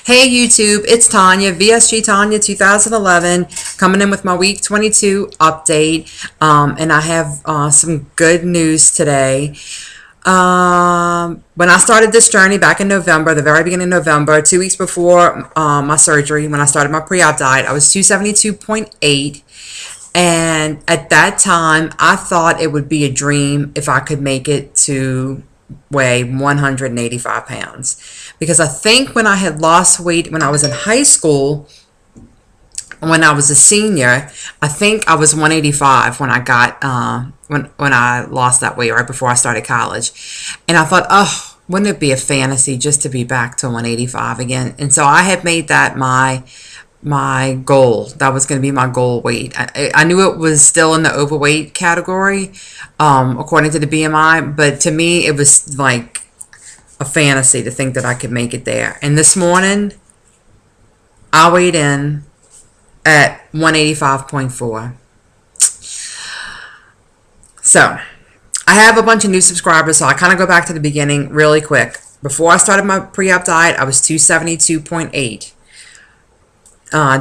Hey YouTube, it's Tanya, VSG Tanya 2011, coming in with my week 22 update. And I have some good news today. When I started this journey back in November, the very beginning of November, 2 weeks before my surgery, when I started my pre-op diet, I was 272.8. And at that time, I thought it would be a dream if I could make it to weigh 185 pounds. Because I think when I had lost weight when I was in high school, when I was a senior, I think I was 185 when I got when I lost that weight right before I started college. And I thought, oh, wouldn't it be a fantasy just to be back to 185 again? And so I had made that my goal. That was going to be my goal weight. I knew it was still in the overweight category, according to the BMI, but to me it was like a fantasy to think that I could make it there. And this morning I weighed in at 185.4. So I have a bunch of new subscribers, so I kind of go back to the beginning really quick. Before I started my pre-op diet, I was 272.8.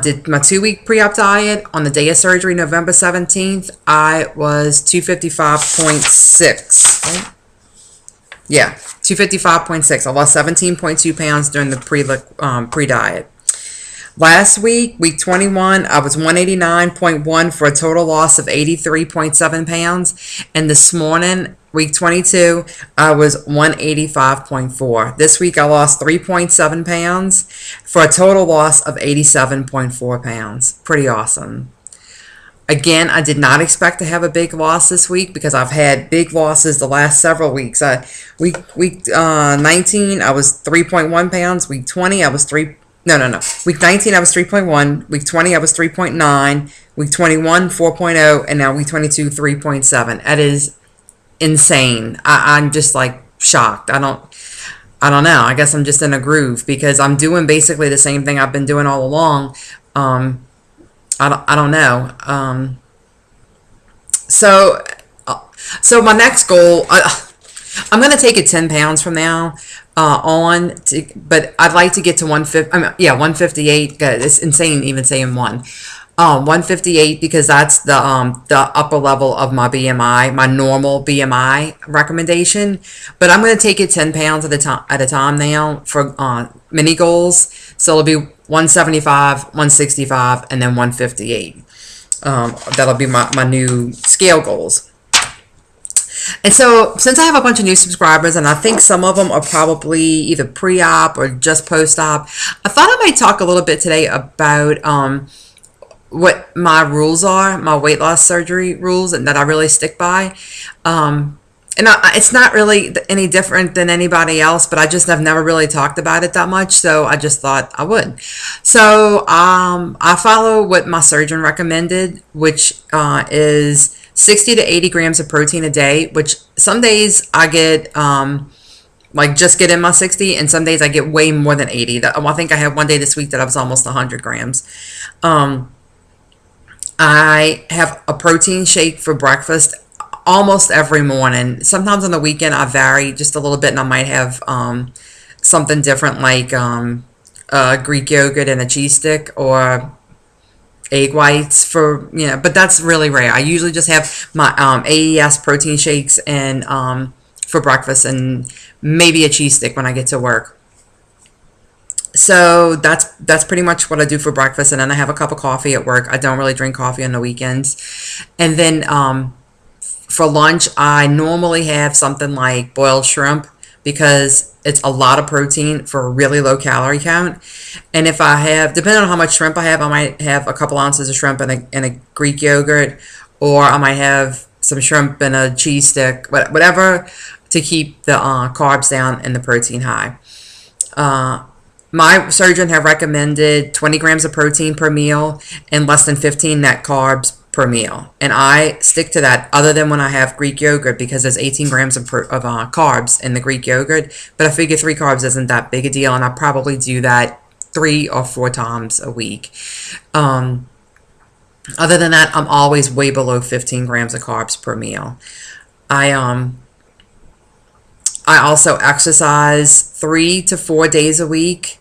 Did my 2-week pre-op diet on the day of surgery, November 17th. I was 255.6. Right? Yeah, 255.6. I lost 17.2 pounds during the pre-diet. Last week, week 21, I was 189.1 for a total loss of 83.7 pounds. And this morning, week 22, I was 185.4. This week, I lost 3.7 pounds for a total loss of 87.4 pounds. Pretty awesome. Again, I did not expect to have a big loss this week because I've had big losses the last several weeks. Week 19, I was 3.1 pounds. Week 20, I was 3. No. Week 19, I was 3.1. Week 20, I was 3.9. Week 21, 4.0. And now week 22, 3.7. That is insane. I'm just like shocked. I don't know. I guess I'm just in a groove because I'm doing basically the same thing I've been doing all along. I don't know. So my next goal, I'm going to take it 10 pounds from now but I'd like to get to 158. It's insane even saying 158 because that's the upper level of my BMI, my normal BMI recommendation. But I'm going to take it 10 pounds at a time now for mini goals. So it'll be 175, 165, and then 158. That'll be my new scale goals. And so since I have a bunch of new subscribers, and I think some of them are probably either pre-op or just post-op, I thought I might talk a little bit today about what my rules are, my weight loss surgery rules, and that I really stick by. It's not really any different than anybody else, but I just have never really talked about it that much, so I just thought I would. So I follow what my surgeon recommended, which is 60 to 80 grams of protein a day, which some days I get just get in my 60, and some days I get way more than 80. I think I had one day this week that I was almost 100 grams. I have a protein shake for breakfast almost every morning. Sometimes on the weekend I vary just a little bit, and I might have something different like Greek yogurt and a cheese stick or egg whites but that's really rare. I usually just have my AES protein shakes and for breakfast, and maybe a cheese stick when I get to work. So that's pretty much what I do for breakfast, and then I have a cup of coffee at work. I don't really drink coffee on the weekends. And then for lunch, I normally have something like boiled shrimp because it's a lot of protein for a really low calorie count. And if I have, depending on how much shrimp I have, I might have a couple ounces of shrimp and a Greek yogurt, or I might have some shrimp and a cheese stick, whatever, to keep the carbs down and the protein high. My surgeon have recommended 20 grams of protein per meal and less than 15 net carbs per meal, and I stick to that, other than when I have Greek yogurt, because there's 18 grams of carbs in the Greek yogurt, but I figure 3 carbs isn't that big a deal, and I probably do that 3 or 4 times a week. Other than that, I'm always way below 15 grams of carbs per meal. I also exercise 3 to 4 days a week.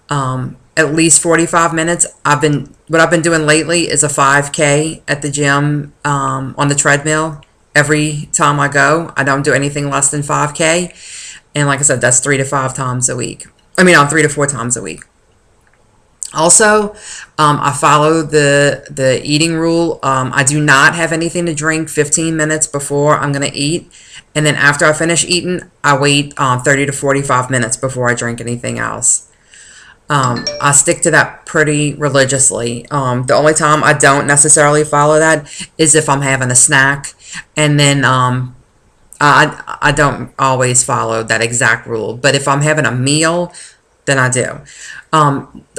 at least 45 minutes. What I've been doing lately is a 5K at the gym, on the treadmill every time I go. I don't do anything less than 5K. And like I said, that's 3 to 4 times a week. Also, I follow the eating rule. I do not have anything to drink 15 minutes before I'm going to eat. And then after I finish eating, I wait 30 to 45 minutes before I drink anything else. I stick to that pretty religiously. The only time I don't necessarily follow that is if I'm having a snack. And then I don't always follow that exact rule. But if I'm having a meal, then I do.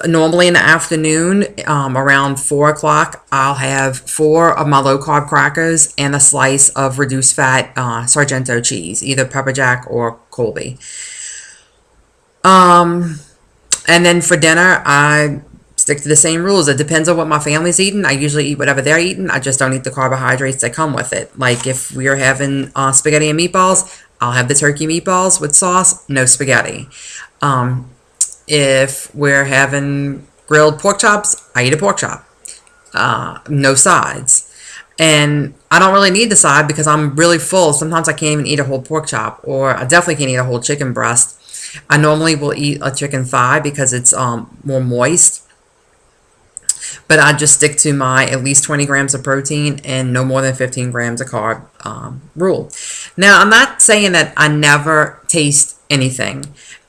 Normally in the afternoon, around 4 o'clock, I'll have 4 of my low-carb crackers and a slice of reduced-fat Sargento cheese, either pepper jack or Colby. And then for dinner, I stick to the same rules. It depends on what my family's eating. I usually eat whatever they're eating. I just don't eat the carbohydrates that come with it. Like if we are having spaghetti and meatballs, I'll have the turkey meatballs with sauce, no spaghetti. If we're having grilled pork chops, I eat a pork chop, no sides. And I don't really need the side because I'm really full. Sometimes I can't even eat a whole pork chop, or I definitely can't eat a whole chicken breast. I normally will eat a chicken thigh because it's more moist. But I just stick to my at least 20 grams of protein and no more than 15 grams of carb rule. Now, I'm not saying that I never taste anything.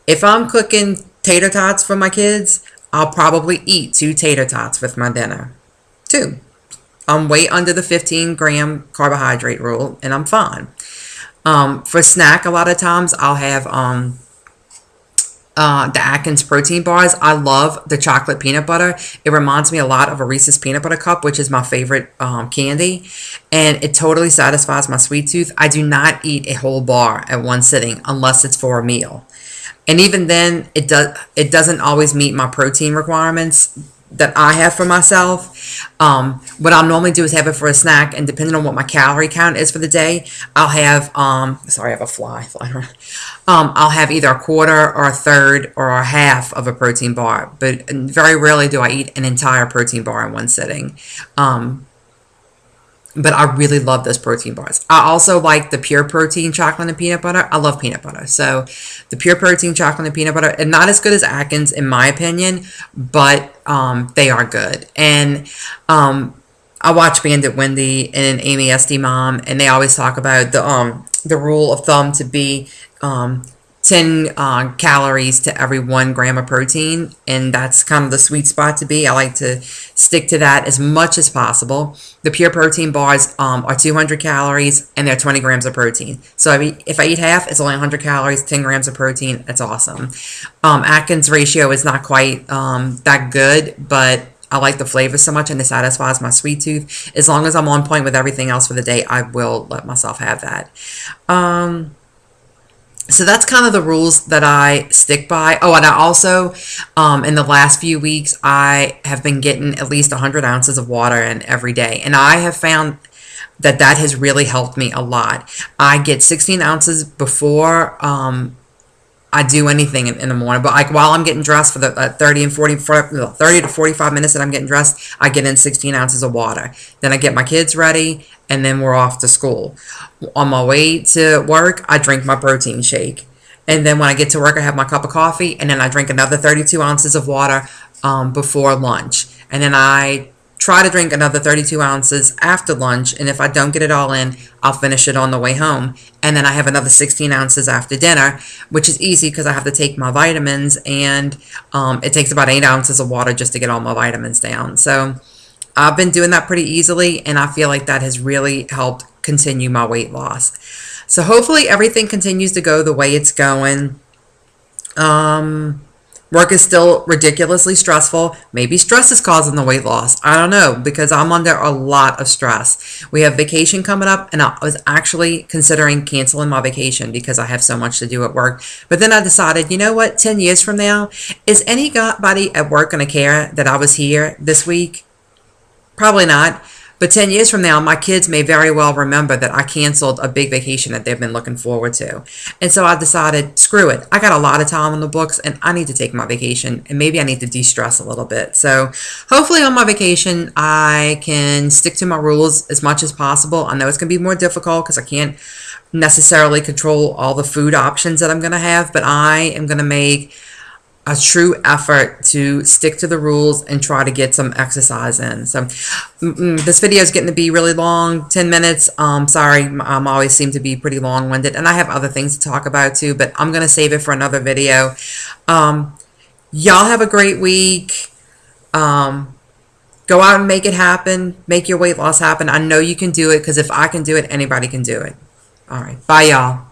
If I'm cooking tater tots for my kids, I'll probably eat 2 tater tots with my dinner. 2. I'm way under the 15-gram carbohydrate rule, and I'm fine. For snack, a lot of times I'll have the Atkins protein bars. I love the chocolate peanut butter. It reminds me a lot of a Reese's peanut butter cup, which is my favorite candy, and it totally satisfies my sweet tooth. I do not eat a whole bar at one sitting unless it's for a meal. And even then, it doesn't always meet my protein requirements that I have for myself. What I'll normally do is have it for a snack, and depending on what my calorie count is for the day, I'll have, sorry, I have a fly flying around. I'll have either a quarter or a third or a half of a protein bar, but very rarely do I eat an entire protein bar in one sitting. But I really love those protein bars. I also like the pure protein chocolate and peanut butter. I love peanut butter. So the pure protein chocolate and peanut butter, and not as good as Atkins in my opinion, but they are good. And I watch Bandit Wendy and Amy SD Mom, and they always talk about the rule of thumb to be 10 calories to every 1 gram of protein, and that's kind of the sweet spot to be. I like to stick to that as much as possible. The pure protein bars are 200 calories, and they're 20 grams of protein. So if I eat half, it's only 100 calories, 10 grams of protein. That's awesome. Atkins ratio is not quite that good, but I like the flavor so much, and it satisfies my sweet tooth. As long as I'm on point with everything else for the day, I will let myself have that. So that's kind of the rules that I stick by. Oh, and I also, in the last few weeks, I have been getting at least 100 ounces of water in every day. And I have found that has really helped me a lot. I get 16 ounces before I do anything in the morning. But like while I'm getting dressed for the 30 to 45 minutes that I'm getting dressed, I get in 16 ounces of water. Then I get my kids ready, and then we're off to school. On my way to work, I drink my protein shake. And then when I get to work, I have my cup of coffee, and then I drink another 32 ounces of water before lunch. And then I try to drink another 32 ounces after lunch, and if I don't get it all in, I'll finish it on the way home. And then I have another 16 ounces after dinner, which is easy because I have to take my vitamins, and it takes about 8 ounces of water just to get all my vitamins down. So I've been doing that pretty easily, and I feel like that has really helped continue my weight loss. So hopefully everything continues to go the way it's going. Work is still ridiculously stressful. Maybe stress is causing the weight loss. I don't know, because I'm under a lot of stress. We have vacation coming up, and I was actually considering canceling my vacation because I have so much to do at work. But then I decided, you know what, 10 years from now, is anybody at work going to care that I was here this week? Probably not. But 10 years from now, my kids may very well remember that I canceled a big vacation that they've been looking forward to. And so I decided, screw it. I got a lot of time on the books and I need to take my vacation, and maybe I need to de-stress a little bit. So hopefully on my vacation, I can stick to my rules as much as possible. I know it's going to be more difficult because I can't necessarily control all the food options that I'm going to have, but I am going to make a true effort to stick to the rules and try to get some exercise in. So this video is getting to be really long, 10 minutes. Sorry, I always seem to be pretty long-winded, and I have other things to talk about too, but I'm going to save it for another video. Y'all have a great week. Go out and make it happen. Make your weight loss happen. I know you can do it, because if I can do it, anybody can do it. All right. Bye, y'all.